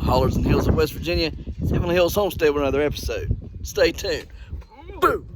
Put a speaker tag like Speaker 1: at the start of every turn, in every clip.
Speaker 1: hollers and hills of West Virginia. It's Heavenly Hills Homestead with another episode. Stay tuned. Boom!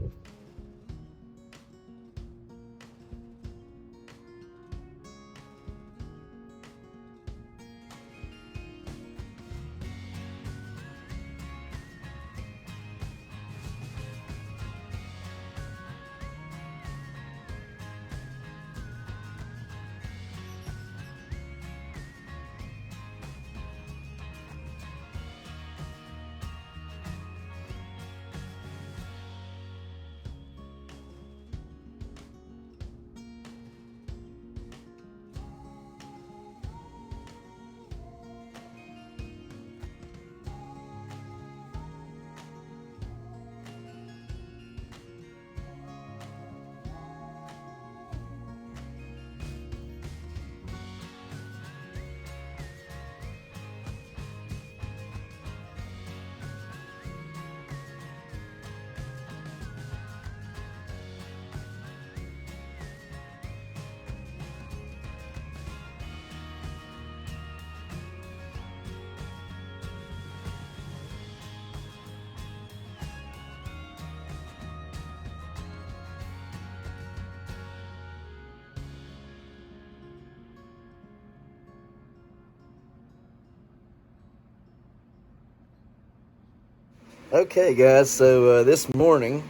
Speaker 1: Okay guys, so this morning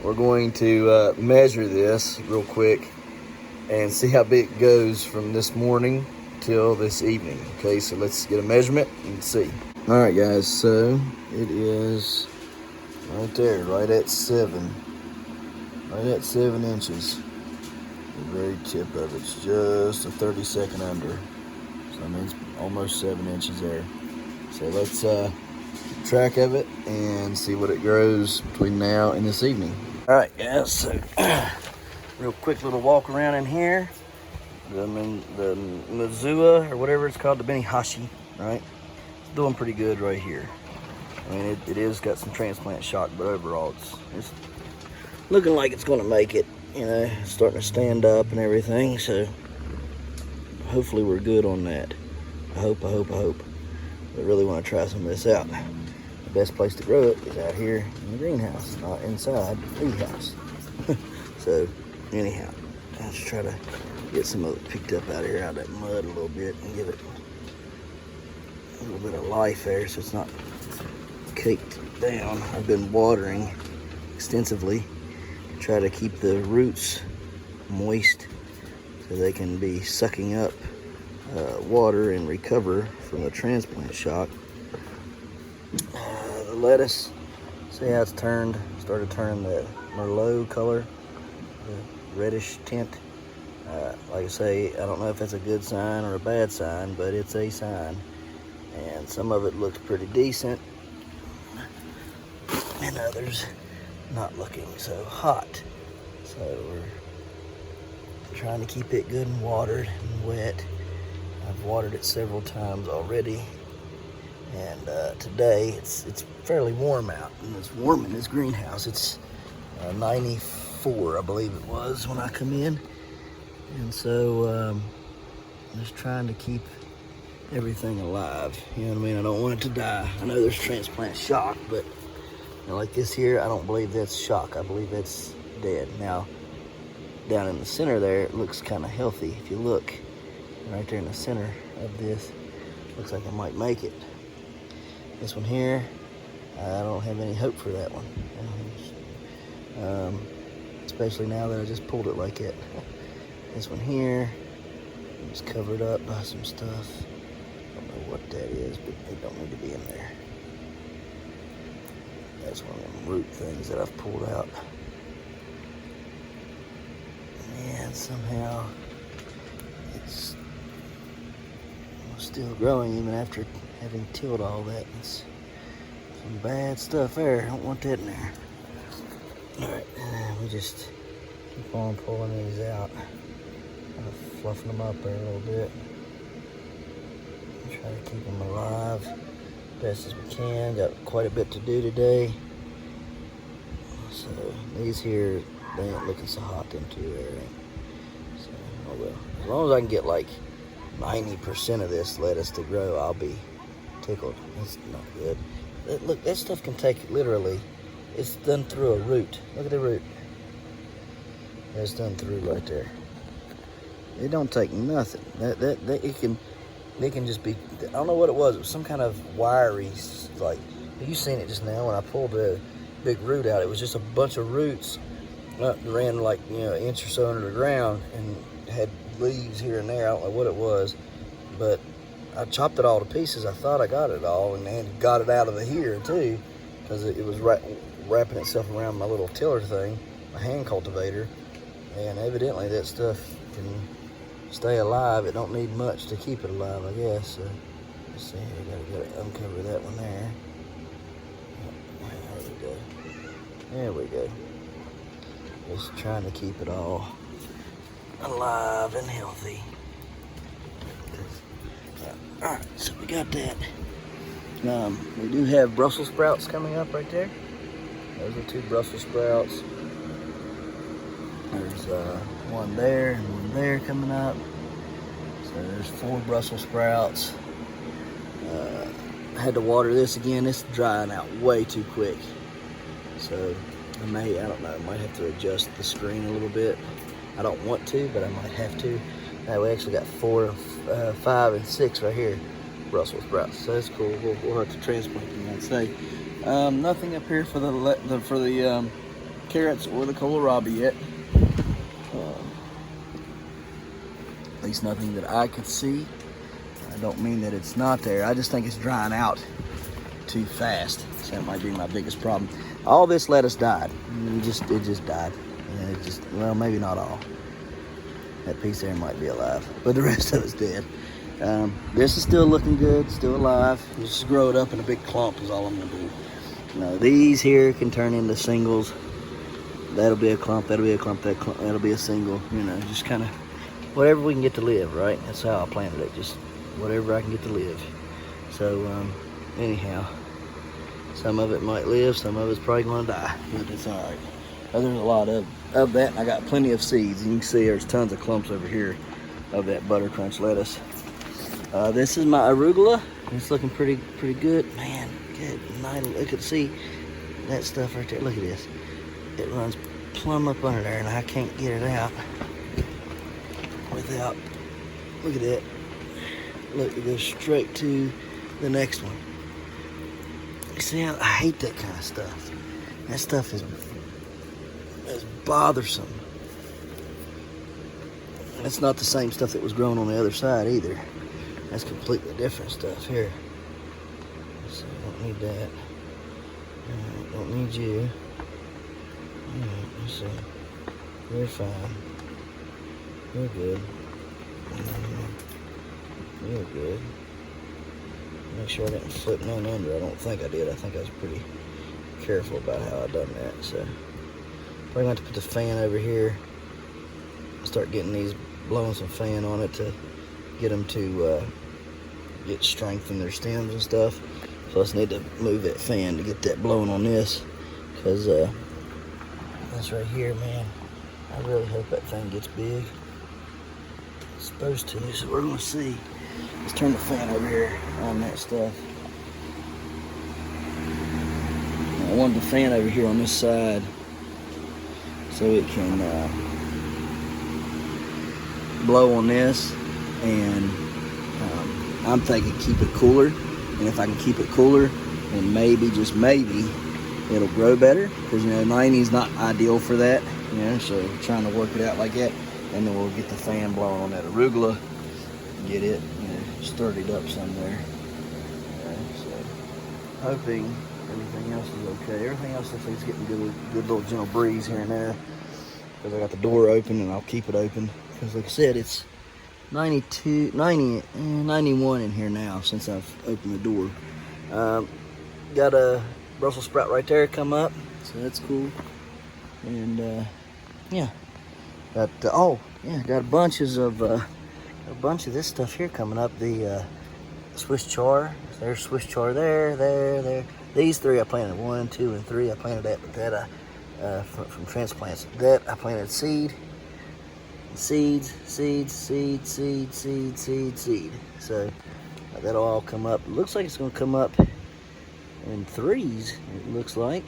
Speaker 1: we're going to measure this real quick and see how big it goes from this morning till this evening. Okay, so let's get a measurement and see. All right guys, so it is right there, right at 7 inches. The very tip of it's just a 32nd under, so that means almost 7 inches there. So let's keep track of it and see what it grows between now and this evening. All right guys, so real quick little walk around in here. The Mizua, or whatever it's called, the Benihashi, right? It's doing pretty good right here. I mean, it is got some transplant shock, but overall it's looking like it's gonna make it. You know, it's starting to stand up and everything, so hopefully we're good on that. I hope. I really want to try some of this out. The best place to grow it is out here in the greenhouse, not inside the house. So anyhow, let's try to get some of it picked up out of here, out of that mud a little bit, and give it a little bit of life there so it's not caked down. I've been watering extensively to try to keep the roots moist so they can be sucking up water and recover from the transplant shock. The lettuce, see how it's started turning the Merlot color, the reddish tint. Like I say, I don't know if it's a good sign or a bad sign, but it's a sign. And some of it looks pretty decent, and others not looking so hot. So we're trying to keep it good and watered and wet. I've watered it several times already, and today it's fairly warm out, and it's warm in this greenhouse. It's 94, I believe it was when I come in, and so I'm just trying to keep everything alive. You know what I mean? I don't want it to die. I know there's transplant shock, but you know, like this here, I don't believe that's shock. I believe that's dead. Now, down in the center there, it looks kind of healthy. If you look right there in the center of this, looks like I might make it. This one here, I don't have any hope for that one, especially now that I just pulled it like it. This one here is covered up by some stuff. I don't know what that is, but it don't need to be in there. That's one of them root things that I've pulled out. And somehow it's still growing even after having tilled all that. It's some bad stuff there. I don't want that in there. Alright, we just keep on pulling these out. Kind of fluffing them up there a little bit. Try to keep them alive best as we can. Got quite a bit to do today. So these here, they ain't looking so hot them two there. So, oh well. As long as I can get like 90% of this lettuce to grow, I'll be tickled. That's not good. Look, that stuff can take literally. It's done through a root. Look at the root. That's done through right there. It don't take nothing. It can just be. I don't know what it was. It was some kind of wiry, like, you seen it just now when I pulled the big root out. It was just a bunch of roots ran like, you know, an inch or so under the ground and had leaves here and there. I don't know what it was, but I chopped it all to pieces. I thought I got it all, and then got it out of here too, because it was wrapping itself around my little tiller thing, my hand cultivator, and evidently that stuff can stay alive. It don't need much to keep it alive, I guess. So, let's see here. Gotta uncover that one there. There we go. There we go. Just trying to keep it all alive and healthy. Alright, so we got that. We do have Brussels sprouts coming up right there. Those are 2 Brussels sprouts. There's one there and one there coming up. So there's 4 Brussels sprouts. I had to water this again. It's drying out way too quick. So I don't know, I might have to adjust the screen a little bit. I don't want to, but I might have to. Now we actually got 4, 5, and 6 right here, Brussels sprouts. So that's cool. We'll have to transplant them, I'd say. Nothing up here for the carrots or the kohlrabi yet. At least nothing that I could see. I don't mean that it's not there. I just think it's drying out too fast. So that might be my biggest problem. All this lettuce died. It just died. And well, maybe not all. That piece there might be alive, but the rest of it's dead. This is still looking good, still alive. Just grow it up in a big clump is all I'm gonna do. Now these here can turn into singles. That'll be a clump, that'll be a clump, that'll be a single. You know, just kind of whatever we can get to live, right? That's how I planted it, just whatever I can get to live. So anyhow, some of it might live, some of it's probably gonna die, but it's all right. There's a lot of that, and I got plenty of seeds, and you can see there's tons of clumps over here of that butter crunch lettuce. This is my arugula. It's looking pretty good, man. Good night. Look at, see that stuff right there. Look at this. It runs plumb up under there, and I can't get it out without. Look at that. Look, it goes straight to the next one. You see, I hate that kind of stuff. That stuff is bothersome. That's not the same stuff that was growing on the other side either. That's completely different stuff here. So I don't need that. Don't need you. Alright, let's see. You're fine. You're good. You're good. Make sure I didn't flip none under. I don't think I did. I think I was pretty careful about how I done that. So probably going to have to put the fan over here. Start getting these, blowing some fan on it to get them to get strength in their stems and stuff. So I just need to move that fan to get that blowing on this, because this right here, man, I really hope that thing gets big. It's supposed to, so we're gonna see. Let's turn the fan over here on that stuff. Now, I wanted the fan over here on this side so it can blow on this, and I'm thinking keep it cooler. And if I can keep it cooler, then maybe, just maybe, it'll grow better. Because, you know, 90 is not ideal for that. You know, so trying to work it out like that. And then we'll get the fan blowing on that arugula. Get it, you know, sturdied up some there. So, hoping everything else is okay. Everything else looks like it's getting good little gentle breeze here and there. Because I got the door open, and I'll keep it open. Because like I said, it's 91 in here now since I've opened the door. Got a Brussels sprout right there come up, so that's cool. And yeah, got got bunches of a bunch of this stuff here coming up. The Swiss char. There's Swiss char there. These 3 I planted, 1, 2, and 3. I planted that from transplants. That I planted seed. Seed. So That'll all come up. It looks like it's gonna come up in threes, it looks like.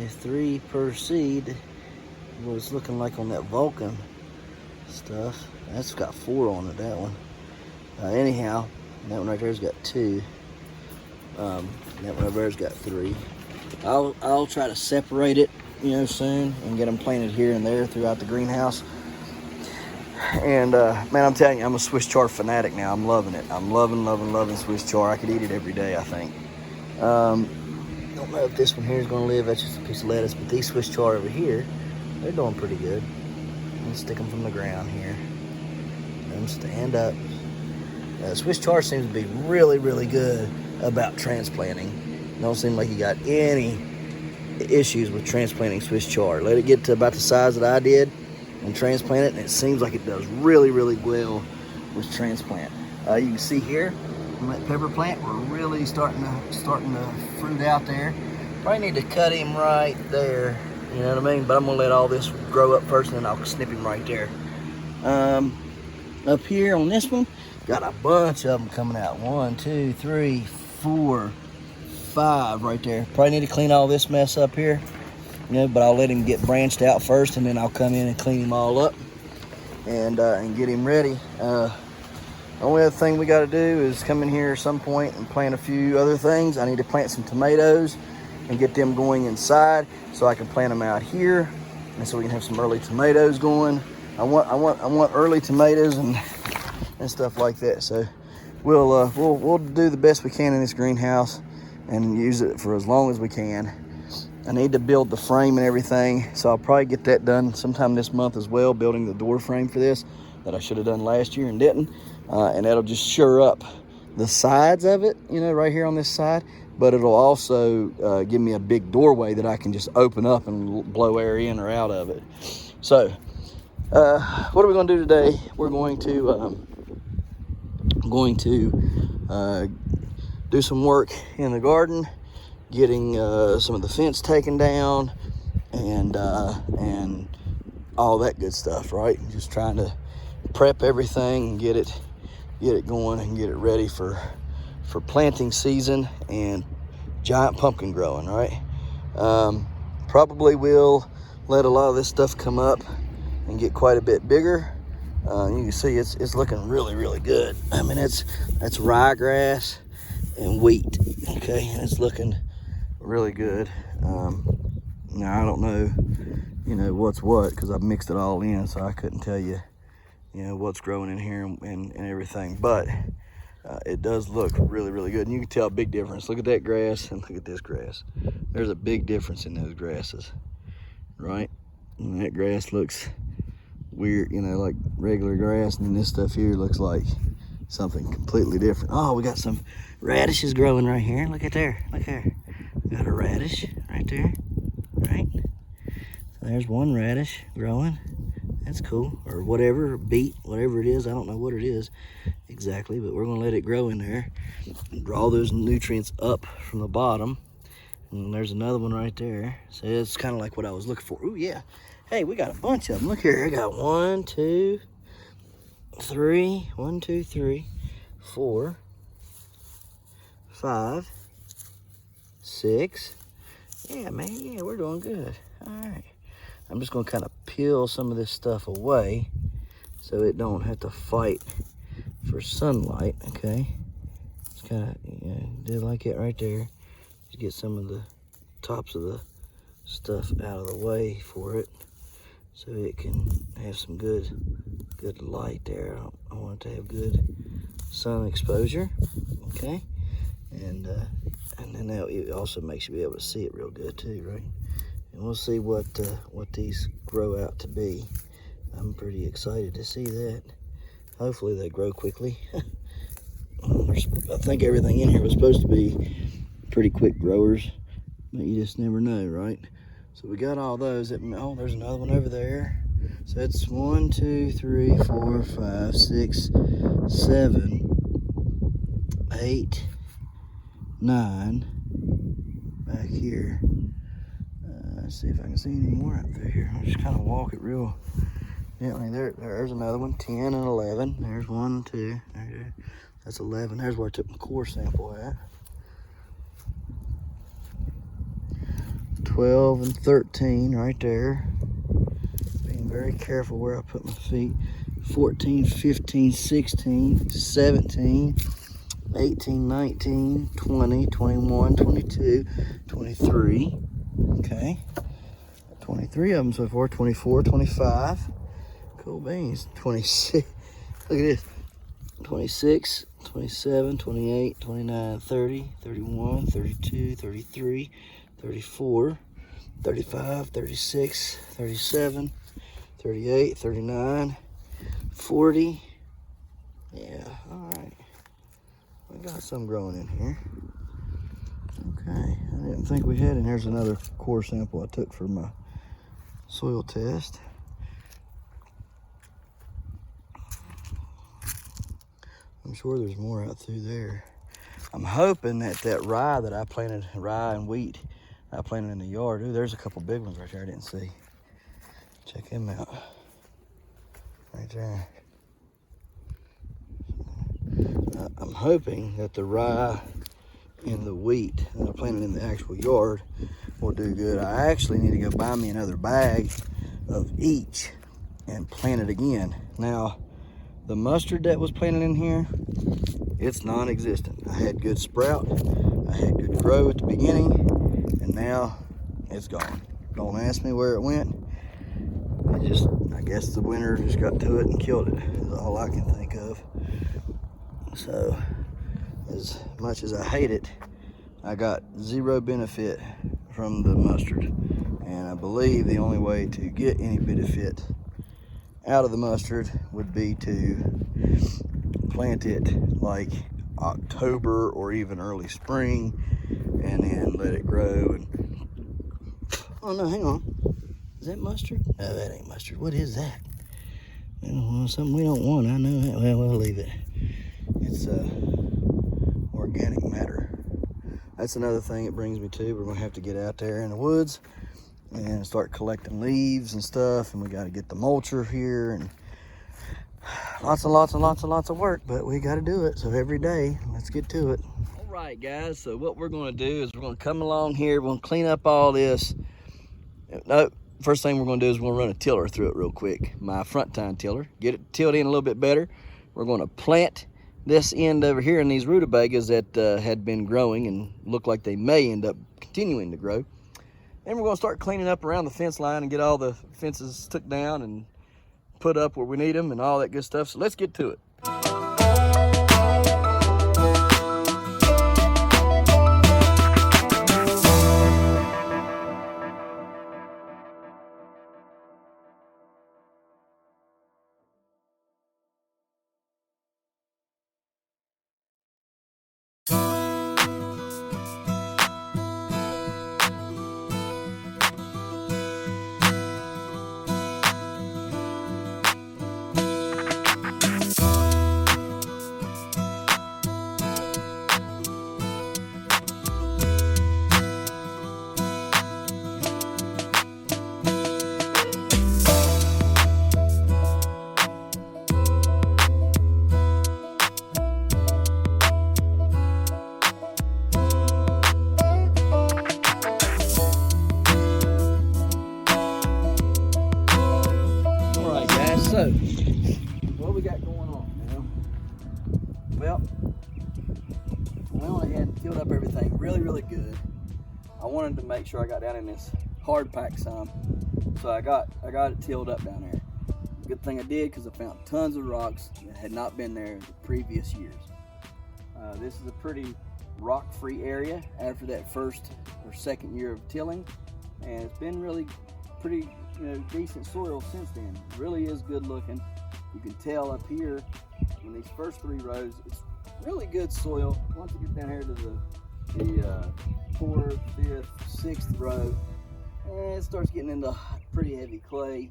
Speaker 1: 3 per seed. What it's looking like on that Vulcan stuff. That's got 4 on it, that one. Anyhow, that one right there's got 2. That one over there's got 3. I'll try to separate it, soon, and get them planted here and there throughout the greenhouse. And man, I'm telling you, I'm a Swiss chard fanatic now. I'm loving it. I'm loving Swiss chard. I could eat it every day, I think. Don't know if this one here is going to live. That's just a piece of lettuce. But these Swiss chard over here, they're doing pretty good. Let's stick them from the ground here. Let them stand up. Swiss chard seems to be really good about transplanting. Don't seem like you got any issues with transplanting Swiss chard. Let it get to about the size that I did and transplant it, and it seems like it does really well with transplant. You can see here on that pepper plant, we're really starting to fruit out there. Probably need to cut him right there, you know what I mean? But I'm gonna let all this grow up first, and then I'll snip him right there. Up here on this one, got a bunch of them coming out. 1, 2, 3, 4, 5 right there. Probably need to clean all this mess up here, but I'll let him get branched out first, and then I'll come in and clean him all up and get him ready. The only other thing we got to do is come in here at some point and plant a few other things. I need to plant some tomatoes and get them going inside so I can plant them out here, and so we can have some early tomatoes going. I want early tomatoes and stuff like that. So we'll do the best we can in this greenhouse and use it for as long as we can. I need to build the frame and everything, so I'll probably get that done sometime this month as well, building the door frame for this that I should have done last year and didn't. And that'll just shore up the sides of it, right here on this side, but it'll also give me a big doorway that I can just open up and blow air in or out of it. So what are we going to do today? We're going to do some work in the garden, getting some of the fence taken down and all that good stuff, right? Just trying to prep everything and get it going and get it ready for planting season and giant pumpkin growing, right? Probably will let a lot of this stuff come up and get quite a bit bigger. You can see it's looking really good. I mean, that's ryegrass and wheat, okay? And it's looking really good. Now I don't know, what's what, because I've mixed it all in, so I couldn't tell you, what's growing in here and everything. But it does look really good, and you can tell a big difference. Look at that grass and look at this grass. There's a big difference in those grasses, right? And that grass looks weird, like regular grass, and then this stuff here looks like something completely different. Oh, we got some radishes growing right here. Look at there. Look there. We got a radish right there, right? So there's one radish growing. That's cool. Or whatever, beet, whatever it is. I don't know what it is exactly, but we're going to let it grow in there and draw those nutrients up from the bottom. And there's another one right there. So it's kind of like what I was looking for. Oh, yeah. Hey, we got a bunch of them. Look here. I got 1, 2, 3. 1, 2, 3, 4, 5, 6. Yeah, man. Yeah, we're doing good. All right. I'm just going to kind of peel some of this stuff away so it don't have to fight for sunlight, okay? Just kind of do like it right there. Just get some of the tops of the stuff out of the way for it so it can have some good light there. I want it to have good sun exposure, okay? And then it also makes you be able to see it real good too, right? And we'll see what these grow out to be. I'm pretty excited to see that. Hopefully they grow quickly. I think everything in here was supposed to be pretty quick growers, but you just never know, right? So we got all those. Oh, there's another one over there. So that's 1, 2, 3, 4, 5, 6, 7, 8, 9 back here. Let's see if I can see any more up through here. I'll just kind of walk it real gently. There's another one, 10 and 11. There's 1, 2, there. That's 11. There's where I took my core sample at. 12 and 13 right there. Being very careful where I put my feet. 14, 15, 16, 17, 18, 19, 20, 21, 22, 23. Okay. 23 of them so far. 24, 25. Cool beans. 26. Look at this. 26, 27, 28, 29, 30, 31, 32, 33, 34, 35, 36, 37, 38, 39, 40. Yeah, all right. We got some growing in here. Okay, I didn't think we had, and here's another core sample I took for my soil test. I'm sure there's more out through there. I'm hoping that that rye that I planted, rye and wheat, I planted in the yard. Ooh, there's a couple big ones right there I didn't see. Check them out. Right there. I'm hoping that the rye and the wheat that I planted in the actual yard will do good. I actually need to go buy me another bag of each and plant it again. Now, the mustard that was planted in here, it's non-existent. I had good sprout, I had good grow at the beginning, and now it's gone. Don't ask me where it went. It just, I guess the winter just got to it and killed it, is all I can think of. So, as much as I hate it, I got zero benefit from the mustard. And I believe the only way to get any benefit out of the mustard would be to plant it like October or even early spring, and then let it grow. And oh no, hang on, is that mustard? No, that ain't mustard. What is that? Well, something we don't want, I know that. Well, we'll leave it. It's organic matter. That's another thing it brings me to. We're gonna have to get out there in the woods and start collecting leaves and stuff, and we got to get the mulcher here, and lots and lots and lots and lots of work, but we got to do it. So every day, let's get to it. All right, guys, so what we're going to do is we're going to come along here, we're going to clean up all this. No, first thing we're going to do is we're going to run a tiller through it real quick, my front tine tiller, get it tilled in a little bit better. We're going to plant this end over here in these rutabagas that had been growing and look like they may end up continuing to grow. And we're going to start cleaning up around the fence line and get all the fences took down and put up where we need them and all that good stuff. So let's get to it. So, what we got going on now? Well, I went ahead and tilled up everything really good. I wanted to make sure I got down in this hard pack some, so I got it tilled up down there. Good thing I did, because I found tons of rocks that had not been there the previous years. This is a pretty rock-free area after that first or second year of tilling, and it's been really pretty decent soil since then. It really is good looking. You can tell up here in these first 3 rows, it's really good soil. Once you get down here to the 4th, 5th, 6th row, and it starts getting into pretty heavy clay.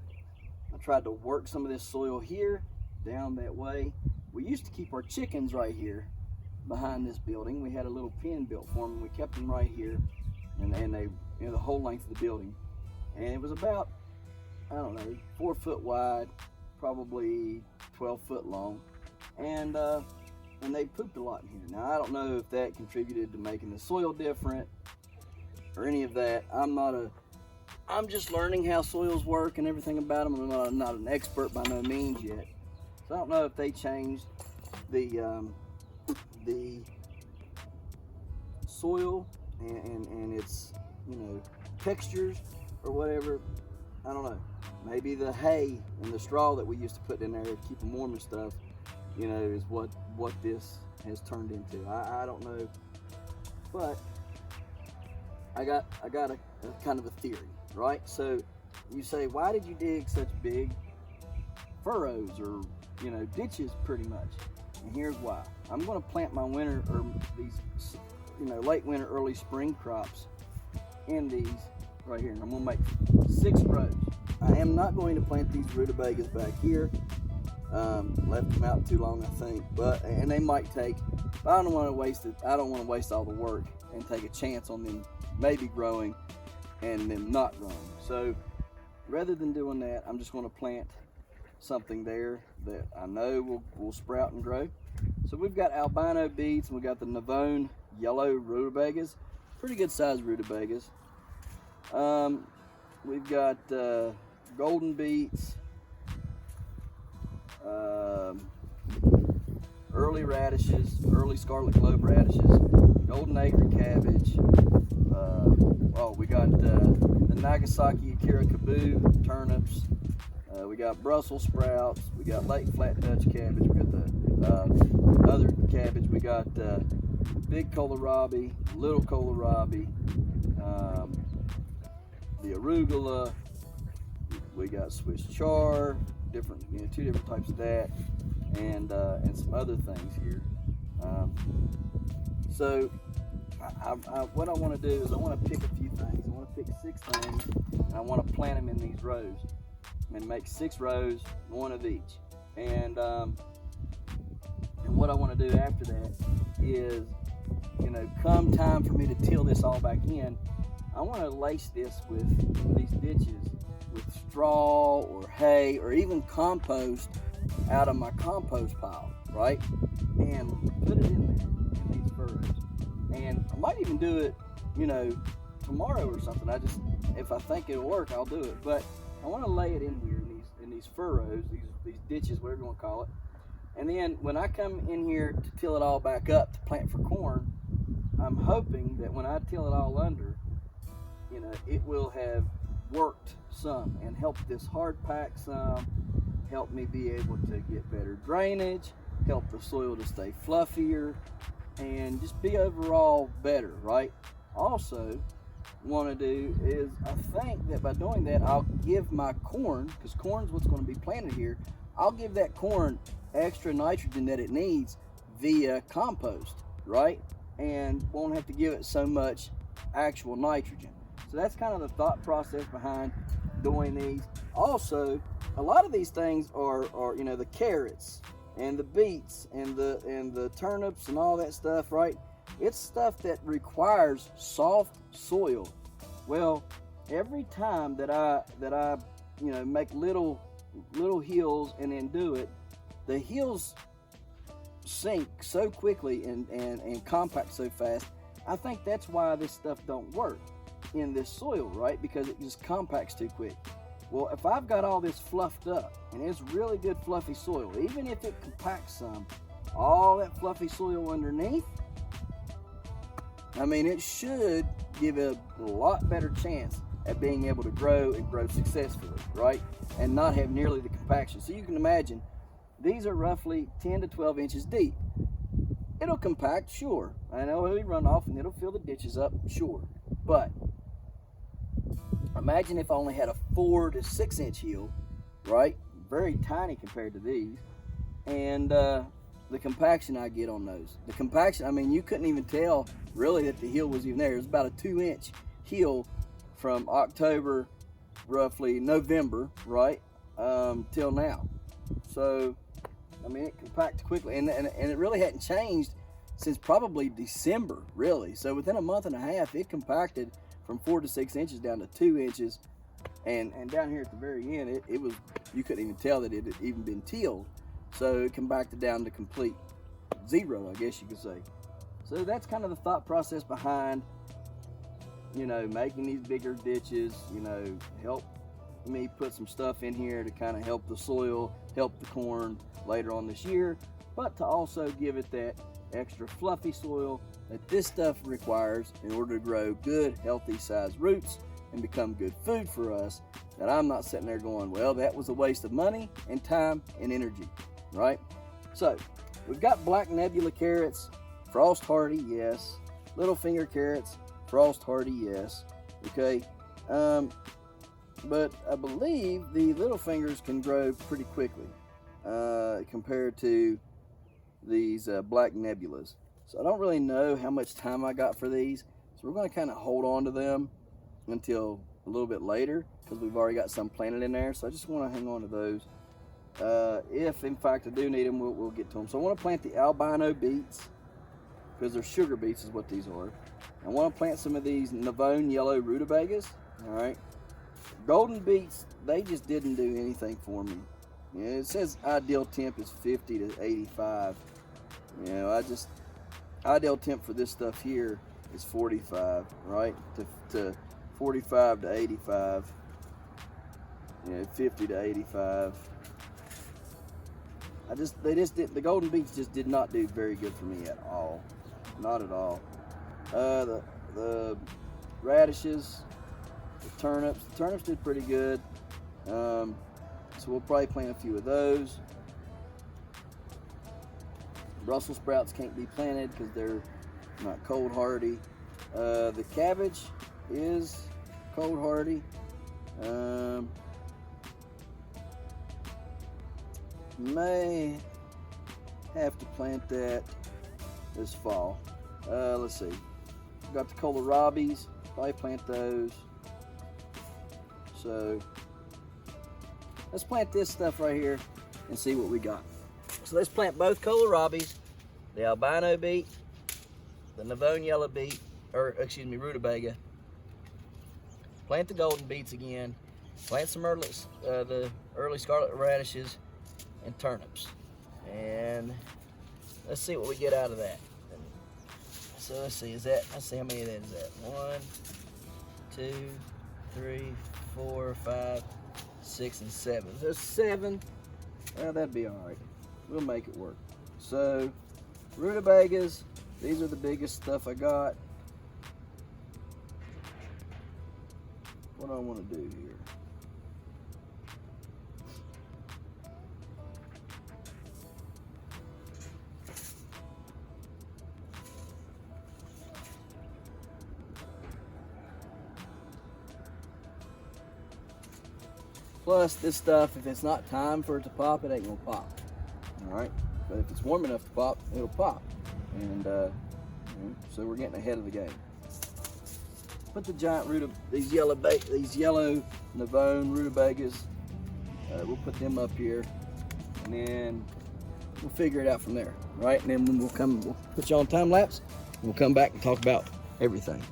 Speaker 1: I tried to work some of this soil here down that way. We used to keep our chickens right here behind this building. We had a little pen built for them. We kept them right here, and they the whole length of the building. And it was about, I don't know, 4 foot wide, probably 12 foot long. And
Speaker 2: and they pooped a lot in here. Now I don't know if that contributed to making the soil different or any of that. I'm just learning how soils work and everything about them. I'm not an expert by no means yet, so I don't know if they changed the soil and its, you know, textures or whatever. I don't know. Maybe the hay and the straw that we used to put in there to keep them warm and stuff, you know, is what this has turned into. I don't know, but I got a kind of a theory, right? So you say, why did you dig such big furrows or, you know, ditches pretty much? And here's why. I'm going to plant my winter or these, you know, late winter, early spring crops in these right here, and I'm going to make 6 rows. I am not going to plant these rutabagas back here. Left them out too long, I think, and they might take. I don't want to waste it. I don't want to waste all the work and take a chance on them maybe growing and them not growing. So rather than doing that, I'm just going to plant something there that I know will sprout and grow. So we've got albino beets, and we got the Navone yellow rutabagas, pretty good sized rutabagas. We've got golden beets, early radishes, early scarlet clove radishes, golden acre cabbage. We got the Nagasaki Akira Kabu turnips. We got Brussels sprouts. We got late flat Dutch cabbage. We got the other cabbage. We got big kohlrabi, little kohlrabi, the arugula. We got Swiss chard, different, you know, 2 different types of that, and some other things here. So what I want to do is I want to pick a few things. I want to pick 6 things, and I want to plant them in these rows, and make 6 rows, 1 of each. And what I want to do after that is, you know, come time for me to till this all back in, I want to lace this with these ditches with straw or hay or even compost out of my compost pile, right? And put it in there in these furrows. And I might even do it, you know, tomorrow or something. If I think it'll work, I'll do it. But I want to lay it in here in these furrows, these ditches, whatever you want to call it. And then when I come in here to till it all back up to plant for corn, I'm hoping that when I till it all under, you know, it will have worked some and helped this hard pack some, help me be able to get better drainage, help the soil to stay fluffier, and just be overall better, right? Also, want to do is, I think that by doing that, I'll give my corn, because corn's what's going to be planted here, I'll give that corn extra nitrogen that it needs via compost, right? And won't have to give it so much actual nitrogen. So that's kind of the thought process behind doing these. Also, a lot of these things are you know, the carrots and the beets and the turnips and all that stuff, right? It's stuff that requires soft soil. Well, every time that I you know, make little hills and then do it, the hills sink so quickly and compact so fast. I think that's why this stuff don't work in this soil, right? Because it just compacts too quick. Well, if I've got all this fluffed up and it's really good fluffy soil, even if it compacts some, all that fluffy soil underneath, I mean, it should give a lot better chance at being able to grow and grow successfully, right? And not have nearly the compaction. So you can imagine, these are roughly 10 to 12 inches deep. It'll compact, sure. And it'll run off and it'll fill the ditches up, sure. But imagine if I only had a 4 to 6 inch hill, right? Very tiny compared to these. And the compaction I get on those. The compaction, I mean, you couldn't even tell really that the hill was even there. It was about a 2 inch hill from October, roughly November, right? Till now. So, I mean, it compacts quickly. And it really hadn't changed since probably December, really. So within a month and a half, it compacted from 4 to 6 inches down to 2 inches. And down here at the very end, it was, you couldn't even tell that it had even been tilled. So it compacted down to complete zero, I guess you could say. So that's kind of the thought process behind, you know, making these bigger ditches. You know, help me put some stuff in here to kind of help the soil, help the corn later on this year, but to also give it that extra fluffy soil that this stuff requires in order to grow good, healthy sized roots and become good food for us, that I'm not sitting there going, well, that was a waste of money and time and energy, right? So we've got black nebula carrots, frost hardy, yes. Little finger carrots, frost hardy, yes. Okay, but I believe the little fingers can grow pretty quickly compared to these black nebulas. So I don't really know how much time I got for these. So we're going to kind of hold on to them until a little bit later because we've already got some planted in there. So I just want to hang on to those. If in fact I do need them, we'll get to them. So I want to plant the albino beets because they're sugar beets is what these are. I want to plant some of these Navone yellow rutabagas. All right. Golden beets, they just didn't do anything for me. You know, it says ideal temp is 50 to 85. You know, ideal temp for this stuff here is 45, right? To 45 to 85. You know, 50 to 85. The golden beets just did not do very good for me at all. Not at all. The radishes, the turnips did pretty good. So we'll probably plant a few of those. Brussels sprouts can't be planted because they're not cold hardy. The cabbage is cold hardy. May have to plant that this fall. Let's see. We've got the kohlrabies. Probably plant those. So let's plant this stuff right here and see what we got. So let's plant both kohlrabies, the albino beet, the Navone yellow beet, rutabaga. Plant the golden beets again. Plant some the early scarlet radishes and turnips. And let's see what we get out of that. So let's see, let's see how many of that is that. 1, 2, 3, 4, 5, 6, and 7. There's 7. Well, that'd be all right. We'll make it work. So, rutabagas, these are the biggest stuff I got. What do I want to do here? Plus, this stuff, if it's not time for it to pop, it ain't gonna pop. All right, but if it's warm enough to pop, it'll pop. And so we're getting ahead of the game. Put the giant these yellow Navone rutabagas. We'll put them up here, and then we'll figure it out from there, right? And then we'll put you on time lapse. And we'll come back and talk about everything.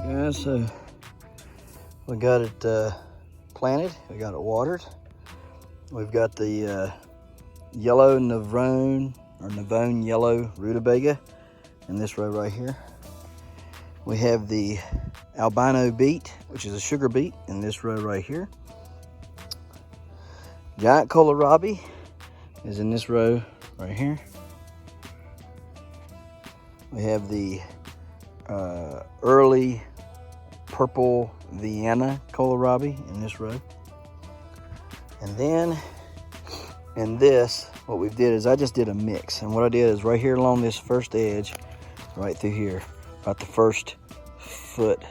Speaker 2: Guys, so we got it planted, we got it watered. We've got the yellow Navone yellow rutabaga in this row right here. We have the albino beet, which is a sugar beet, in this row right here. Giant kohlrabi is in this row right here. We have the early purple Vienna kohlrabi in this row. And then in this, what we did is I just did a mix. And what I did is right here along this first edge, right through here, about the first foot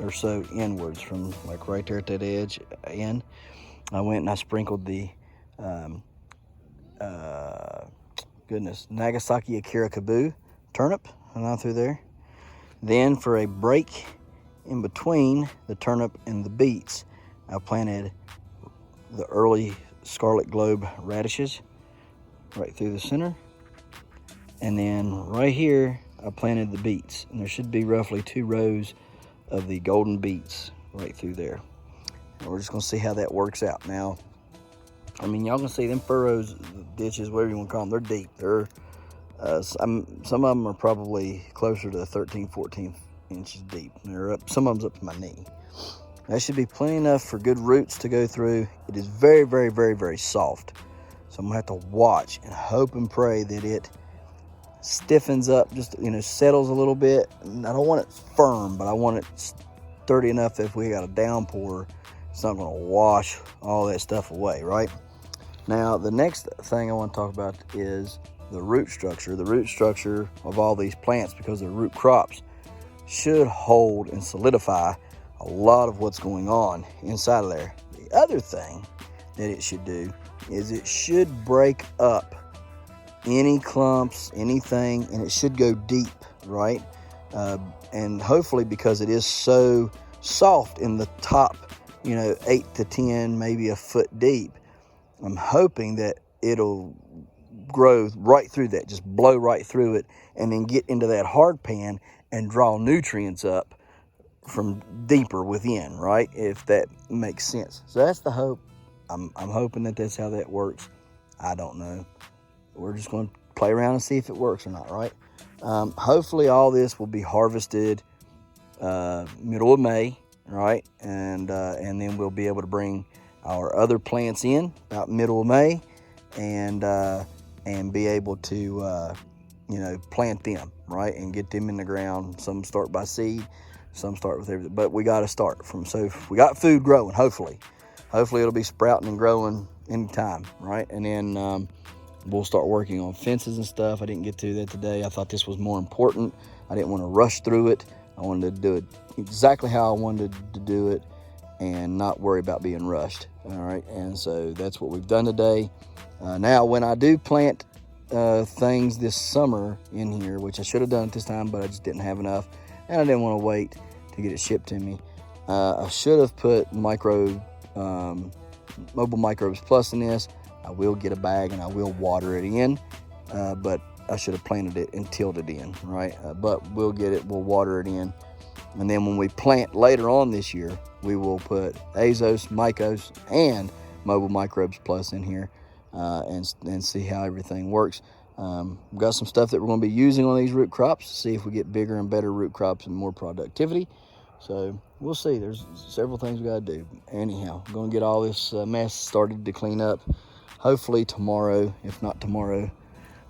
Speaker 2: or so inwards from like right there at that edge in, I went and I sprinkled the Nagasaki Akira Kabu turnip on through there. Then for a break in between the turnip and the beets, I planted the early Scarlet Globe radishes right through the center. And then right here, I planted the beets. And there should be roughly 2 rows of the golden beets right through there. And we're just gonna see how that works out. Now, I mean, y'all can see them furrows, ditches, whatever you want to call them, they're deep. They're, some of them are probably closer to 13, 14 inches deep. They're up, some of them's up to my knee. That should be plenty enough for good roots to go through. It is very, very, very, very soft. So I'm gonna have to watch and hope and pray that it stiffens up, just, you know, settles a little bit. And I don't want it firm, but I want it sturdy enough that if we got a downpour, it's not gonna wash all that stuff away, right? Now, the next thing I want to talk about is the root structure. The root structure of all these plants, because they're root crops, should hold and solidify a lot of what's going on inside of there. The other thing that it should do is it should break up any clumps, anything, and it should go deep, right? And hopefully, because it is so soft in the top, you know, 8 to 10, maybe a foot deep, I'm hoping that it'll grow right through that, just blow right through it, and then get into that hard pan and draw nutrients up from deeper within, right? If that makes sense. So that's the hope. I'm hoping that that's how that works. I don't know. We're just going to play around and see if it works or not, right? Hopefully all this will be harvested middle of May, right? And then we'll be able to bring our other plants in about middle of May, and be able to you know, plant them, right, and get them in the ground. Some start by seed, some start with everything, but we got to start from, so we got food growing. Hopefully it'll be sprouting and growing in time, right? And then we'll start working on fences and stuff. I didn't get to that today. I thought this was more important. I didn't want to rush through it. I wanted to do it exactly how I wanted to do it and not worry about being rushed. All right, and so that's what we've done today. Now, when I do plant things this summer in here, which I should have done at this time, but I just didn't have enough, and I didn't want to wait to get it shipped to me. I should have put Mobile Microbes Plus in this. I will get a bag and I will water it in, but I should have planted it and tilled it in, right? But we'll get it, we'll water it in. And then when we plant later on this year, we will put Azos, Mycos, and Mobile Microbes Plus in here, and see how everything works. We've got some stuff that we're going to be using on these root crops to see if we get bigger and better root crops and more productivity. So we'll see. There's several things we got to do. Anyhow, I'm going to get all this mess started to clean up. Hopefully tomorrow, if not tomorrow,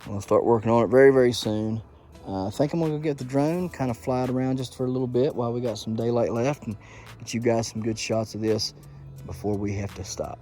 Speaker 2: we'll start working on it very, very soon. I think I'm going to go get the drone, kind of fly it around just for a little bit while we got some daylight left, and get you guys some good shots of this before we have to stop.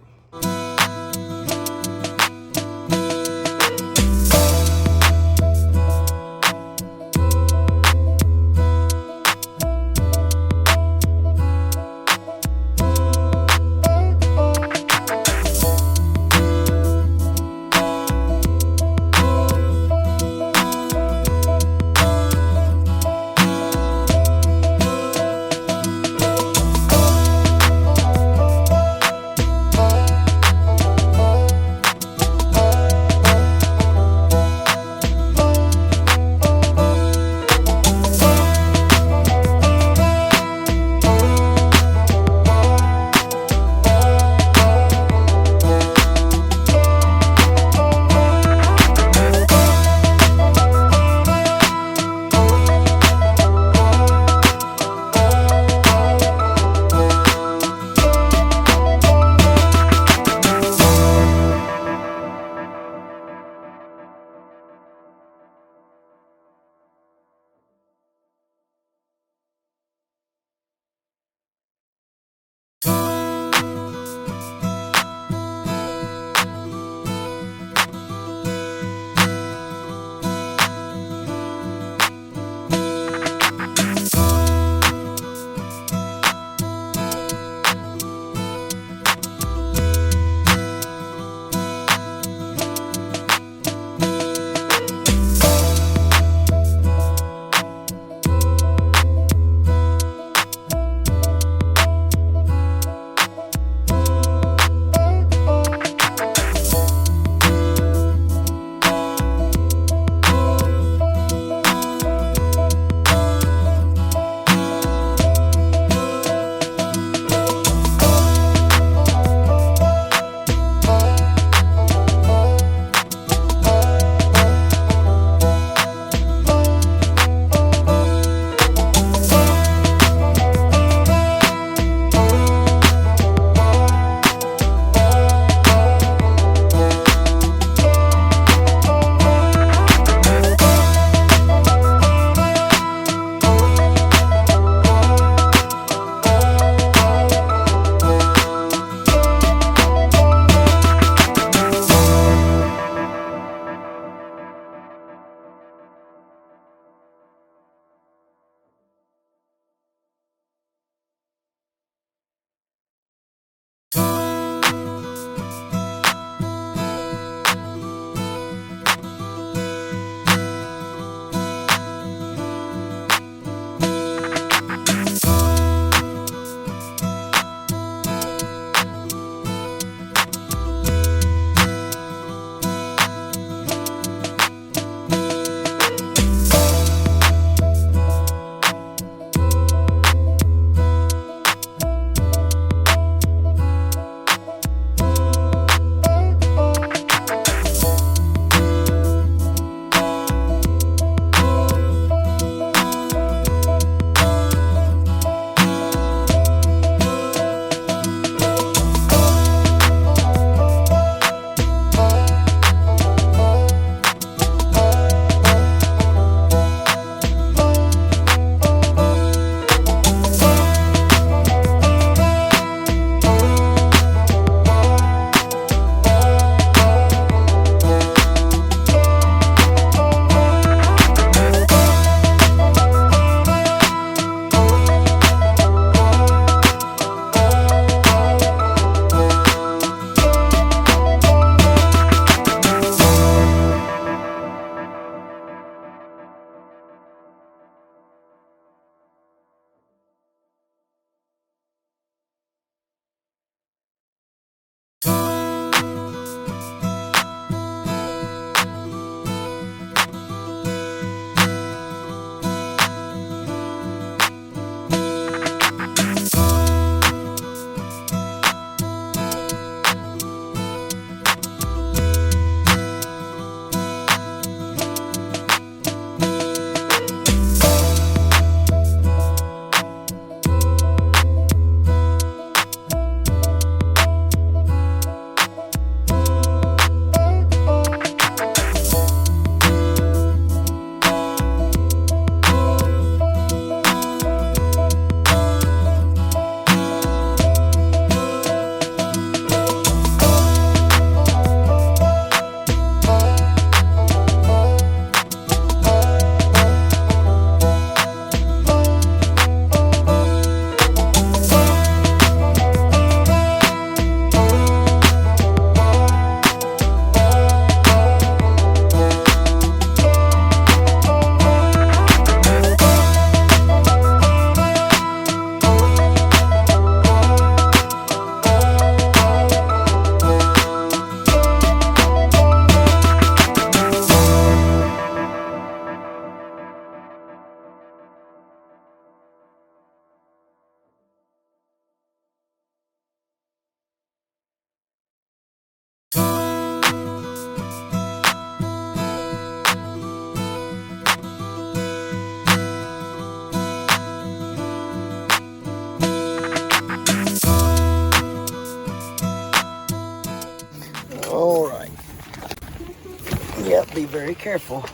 Speaker 1: very careful.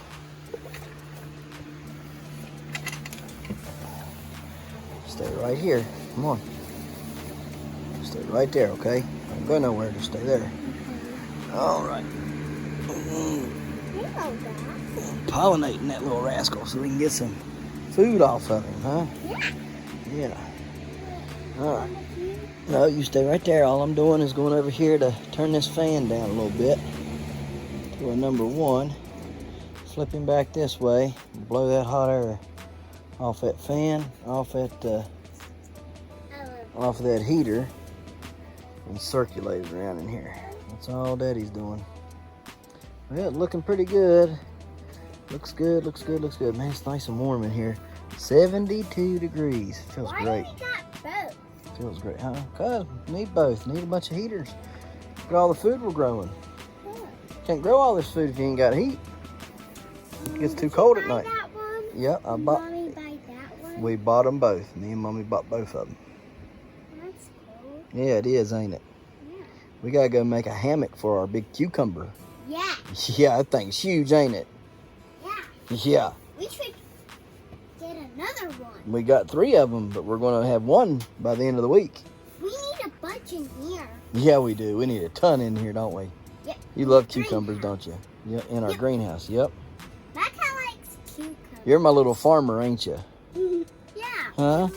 Speaker 1: Stay right here. Come on. Stay right there, okay? Don't go nowhere. Just stay there. All right. Pollinating that little rascal so we can get some food off of him, huh? Yeah. All right. No, you stay right there. All I'm doing is going over here to turn this fan down a little bit to a number 1. Flipping back this way. Blow that hot air off that fan, off that heater, and circulate it around in here. That's all Daddy's doing. Well, looking pretty good. Looks good, looks good, looks good. Man, it's nice and warm in here. 72 degrees. Feels great.
Speaker 3: Why do we got both?
Speaker 1: Feels great, huh? Cause need both. Need a bunch of heaters. Look at all the food we're growing. Can't grow all this food if you ain't got heat. It gets too cold at night.
Speaker 3: That one?
Speaker 1: Yep, I bought.
Speaker 3: Mommy buy that one?
Speaker 1: We bought them both. Me and Mommy bought both of them.
Speaker 3: That's cool.
Speaker 1: Yeah, it is, ain't it?
Speaker 3: Yeah.
Speaker 1: We gotta go make a hammock for our big cucumber.
Speaker 3: Yeah.
Speaker 1: Yeah, that thing's huge, ain't it?
Speaker 3: Yeah.
Speaker 1: Yeah.
Speaker 3: We should get another one.
Speaker 1: We got 3 of them, but we're gonna have one by the end of the week.
Speaker 3: We need a bunch in here.
Speaker 1: Yeah, we do. We need a ton in here, don't we?
Speaker 3: Yep.
Speaker 1: You love cucumbers, don't you? Yeah, in our greenhouse. Yep.
Speaker 3: Becca likes cucumbers.
Speaker 1: You're my little farmer, ain't you?
Speaker 3: Yeah.
Speaker 1: Huh?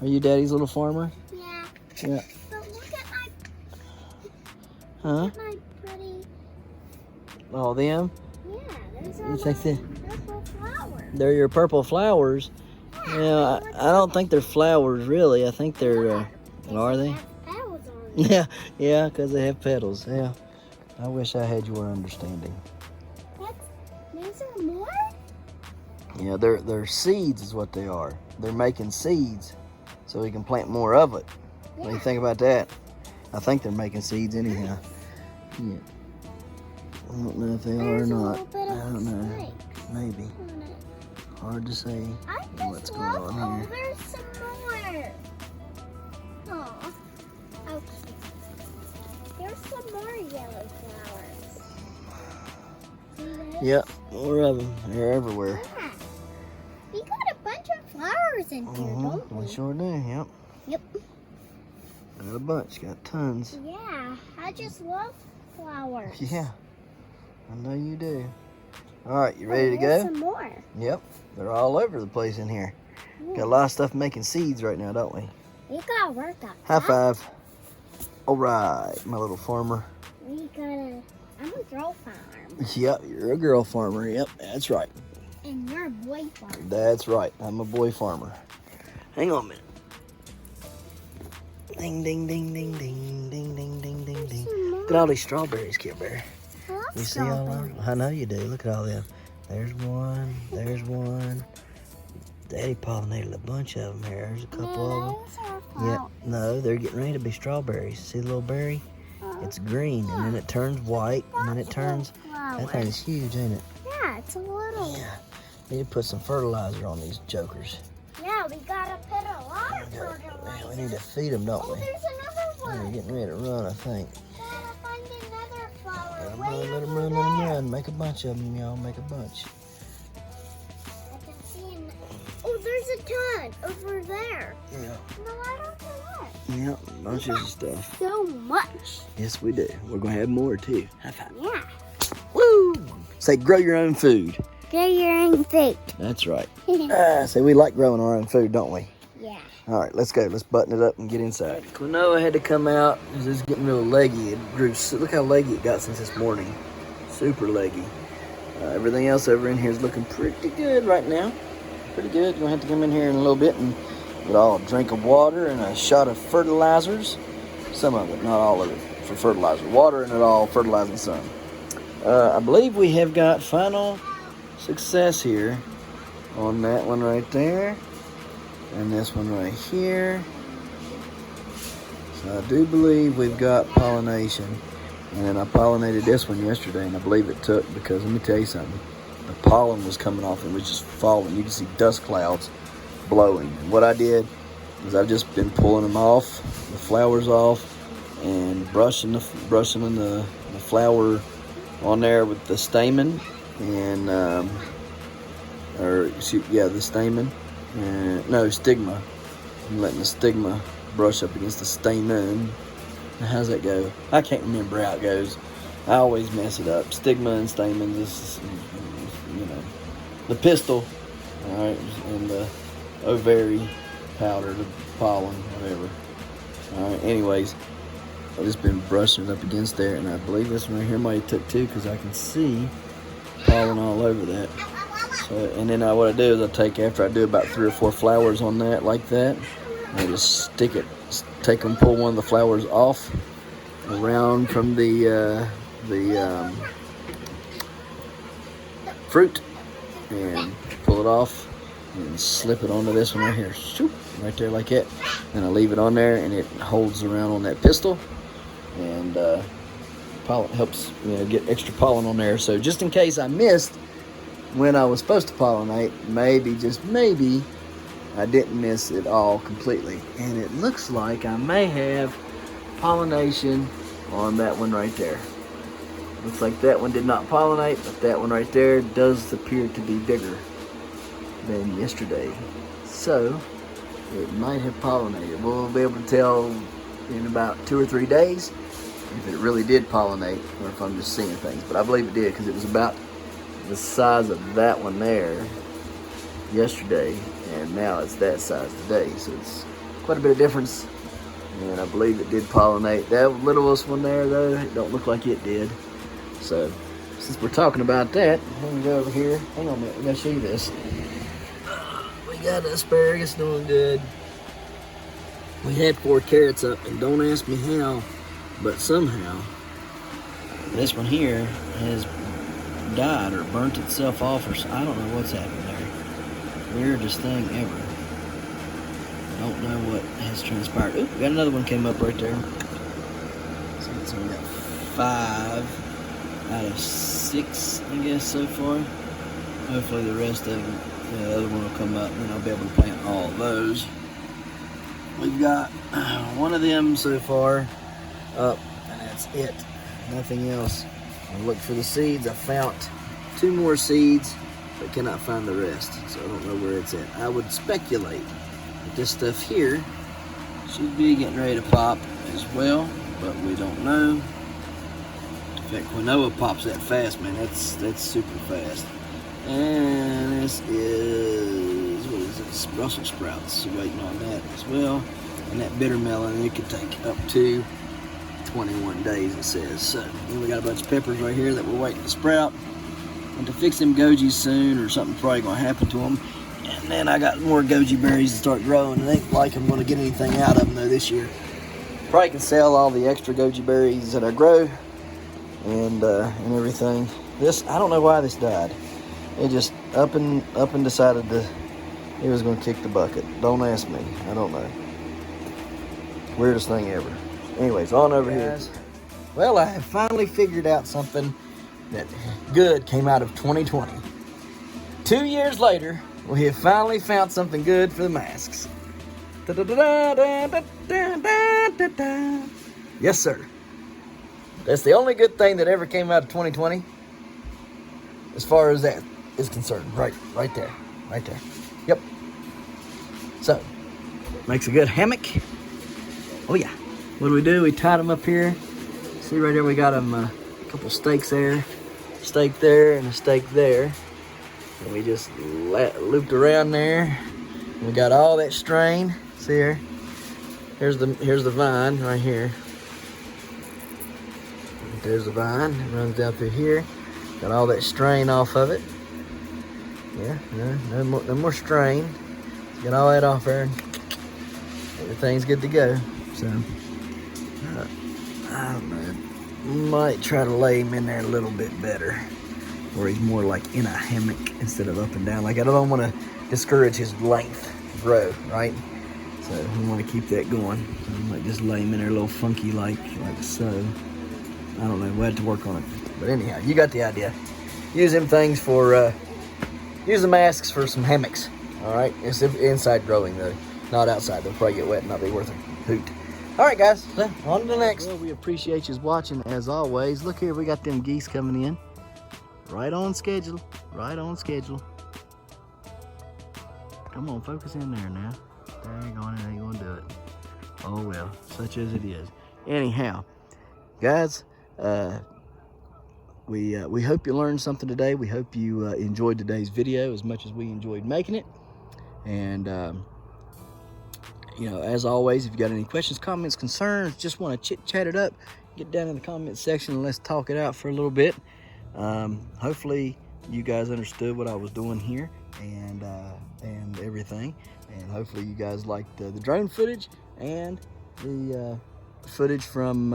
Speaker 1: Are you Daddy's little farmer?
Speaker 3: Yeah.
Speaker 1: Yeah.
Speaker 3: But look at my,
Speaker 1: Huh?
Speaker 3: look at my pretty.
Speaker 1: All them?
Speaker 3: Yeah. There's
Speaker 1: You
Speaker 3: all
Speaker 1: think
Speaker 3: the
Speaker 1: that
Speaker 3: purple flowers.
Speaker 1: they're your purple flowers? Yeah, I don't think they're flowers, really. I think they're, are they?
Speaker 3: Have petals on them.
Speaker 1: Yeah, yeah, because they have petals. Yeah. I wish I had your understanding.
Speaker 3: There's some more?
Speaker 1: Yeah, they're seeds is what they are. They're making seeds so we can plant more of it. What do you think about that? I think they're making seeds anyhow. Yeah. I don't know if they are or
Speaker 3: There's a
Speaker 1: not.
Speaker 3: little bit
Speaker 1: I
Speaker 3: of
Speaker 1: don't know.
Speaker 3: snake
Speaker 1: Maybe.
Speaker 3: on it.
Speaker 1: Hard to say
Speaker 3: I
Speaker 1: what's
Speaker 3: just
Speaker 1: going
Speaker 3: love,
Speaker 1: on here.
Speaker 3: there's some more. Aw. Okay. There's some more yellow flowers. See those?
Speaker 1: Yep, more of them. They're everywhere.
Speaker 3: Yeah. We got a bunch of flowers in here, don't
Speaker 1: We
Speaker 3: we?
Speaker 1: sure do, yep.
Speaker 3: Yep.
Speaker 1: Got a bunch, got tons.
Speaker 3: Yeah, I just love flowers.
Speaker 1: Yeah, I know you do. All right, you ready to
Speaker 3: There's
Speaker 1: go?
Speaker 3: some more.
Speaker 1: Yep, they're all over the place in here. Got a lot of stuff making seeds right now, don't we?
Speaker 3: We gotta work on
Speaker 1: High
Speaker 3: that.
Speaker 1: five. All right, my little farmer.
Speaker 3: I'm a girl farm.
Speaker 1: Yep, you're a girl farmer. Yep, that's right.
Speaker 3: And you're a boy farm.
Speaker 1: That's right. I'm a boy farmer. Hang on a minute. Ding, ding, ding, ding, ding, ding, ding, ding, ding, ding. Look at all these strawberries, Kid Bear.
Speaker 3: I love
Speaker 1: You see all of
Speaker 3: strawberries.
Speaker 1: them? I know you do. Look at all them. There's one. There's one. Daddy pollinated a bunch of them here. There's a couple of them.
Speaker 3: Those are
Speaker 1: Yeah,
Speaker 3: flowers.
Speaker 1: no, they're getting ready to be strawberries. See the little berry? It's green, and then it turns white, and then it turns. That thing is huge, ain't it?
Speaker 3: Yeah, it's a little.
Speaker 1: Yeah. Need to put some fertilizer on these jokers.
Speaker 3: Yeah, we gotta put a lot of
Speaker 1: Yeah,
Speaker 3: fertilizer.
Speaker 1: we need to feed them, don't
Speaker 3: Oh,
Speaker 1: we?
Speaker 3: there's another
Speaker 1: They're
Speaker 3: one.
Speaker 1: getting ready to run, I think.
Speaker 3: Gotta find another flower.
Speaker 1: Let them
Speaker 3: Way
Speaker 1: run, let them
Speaker 3: over
Speaker 1: run, let them
Speaker 3: there.
Speaker 1: run. Make a bunch of them, y'all. Make a bunch.
Speaker 3: I can see oh, there's a ton over there.
Speaker 1: Yeah.
Speaker 3: No, I don't know what.
Speaker 1: Yeah, bunches of stuff.
Speaker 3: So much.
Speaker 1: Yes, we do. We're going to have more, too. High five.
Speaker 3: Yeah.
Speaker 1: Woo! Say, grow your own food.
Speaker 3: Get your own food.
Speaker 1: That's right. Say, we like growing our own food, don't we?
Speaker 3: Yeah.
Speaker 1: All right, let's go. Let's button it up and get inside. Quinoa had to come out because it's getting real leggy. It grew. Look how leggy it got since this morning. Super leggy. Everything else over in here is looking pretty good right now. Pretty good. You're going to have to come in here in a little bit and get all a drink of water and a shot of fertilizers. Some of it, not all of it, for fertilizer. Water and it all, fertilizing some. I believe we have got final success here on that one right there. And this one right here. So I do believe we've got pollination. And I pollinated this one yesterday, and I believe it took because, let me tell you something, the pollen was coming off and it was just falling. You can see dust clouds blowing. And what I did is I've just been pulling them off, the flowers off, and brushing the flower on there with the stamen
Speaker 2: and the stamen. No, stigma. I'm letting the stigma brush up against the stamen. How's that go? I can't remember how it goes. I always mess it up. Stigma and stamen. This is, the pistil, all right, and the ovary powder, the pollen, whatever. All right. Anyways, I've just been brushing it up against there, and I believe this one right here might have took two because I can see pollen all over that. So, and then what I do is after I do about 3 or 4 flowers on that like that, I just pull one of the flowers off around from the fruit and pull it off and slip it onto this one right here. Shoop, right there like that. Then I leave it on there and it holds around on that pistil and pollen helps get extra pollen on there. So just in case I missed when I was supposed to pollinate, maybe I didn't miss it all completely. And it looks like I may have pollination on that one right there. Looks like that one did not pollinate, but that one right there does appear to be bigger than yesterday. So it might have pollinated. We'll be able to tell in about 2 or 3 days if it really did pollinate or if I'm just seeing things. But I believe it did because it was about the size of that one there yesterday, and now it's that size today. So it's quite a bit of difference. And I believe it did pollinate. That littlest one there, though, it don't look like it did. So, since we're talking about that, let me go over here. Hang on a minute, we gotta show you this. We got asparagus doing good. We had 4 carrots up, and don't ask me how, but somehow this one here has died or burnt itself off, or I don't know what's happened there. Weirdest thing ever. Don't know what has transpired. Oop, we got another one came up right there. So we got 5 out of 6, I guess, so far. Hopefully the rest of them, the other one will come up, and then I'll be able to plant all of those. We've got one of them so far up, and that's it. Nothing else. I looked for the seeds. I found 2 more seeds, but cannot find the rest. So I don't know where it's at. I would speculate that this stuff here should be getting ready to pop as well, but we don't know. In fact, quinoa pops that fast, man. That's super fast. And this is, what is this? Brussels sprouts. So waiting on that as well. And that bitter melon, it could take up to 21 days, it says. So then we got a bunch of peppers right here that we're waiting to sprout. And to fix them gojis soon, or something probably gonna happen to them. And then I got more goji berries to start growing. And ain't like I'm gonna get anything out of them though this year. Probably can sell all the extra goji berries that I grow and everything. This, I don't know why this died. It just up and decided it was gonna kick the bucket. Don't ask me. I don't know. Weirdest thing ever. Anyways, on over here. Well, I have finally figured out something that good came out of 2020. 2 years later, we have finally found something good for the masks. Yes, sir. That's the only good thing that ever came out of 2020, as far as that is concerned. Right there. Yep. So, makes a good hammock. Oh yeah. What do? We tied them up here. See right there, we got them a couple stakes there. Stake there and a stake there. And we just looped around there. And we got all that strain. See here? Here's the vine right here. There's the vine. It runs down through here. Got all that strain off of it. Yeah, no more strain. Get all that off there. Everything's good to go. So, I don't know. Might try to lay him in there a little bit better, where he's more like in a hammock instead of up and down. Like, I don't want to discourage his length grow, right? So we want to keep that going. So I might just lay him in there a little funky like so. I don't know. We had to work on it. But anyhow, you got the idea. Use them things for, use the masks for some hammocks. All right? It's inside growing, though. Not outside. They'll probably get wet and not be worth a hoot. All right, guys. So, on to the next. Well, we appreciate you watching, as always. Look here. We got them geese coming in.
Speaker 1: Right on schedule. Right on schedule. Come on, focus in there now. There you go, it ain't gonna do it. Oh well, such as it is. Anyhow, guys, we hope you learned something today. We hope you enjoyed today's video as much as we enjoyed making it. And you know, as always, if you got any questions, comments, concerns, just want to chat it up, get down in the comment section and let's talk it out for a little bit. Hopefully you guys understood what I was doing here and everything, and hopefully you guys liked the drone footage and the footage from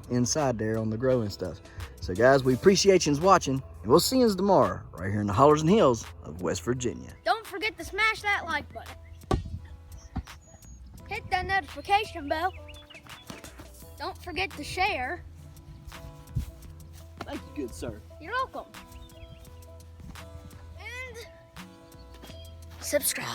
Speaker 1: inside there on the grow and stuff. So guys, we appreciate you watching, and we'll see you tomorrow right here in the hollers and hills of West Virginia.
Speaker 3: Don't forget to smash that like button. Hit that notification bell. Don't forget to share.
Speaker 2: Thank you, good sir.
Speaker 3: You're welcome. And subscribe.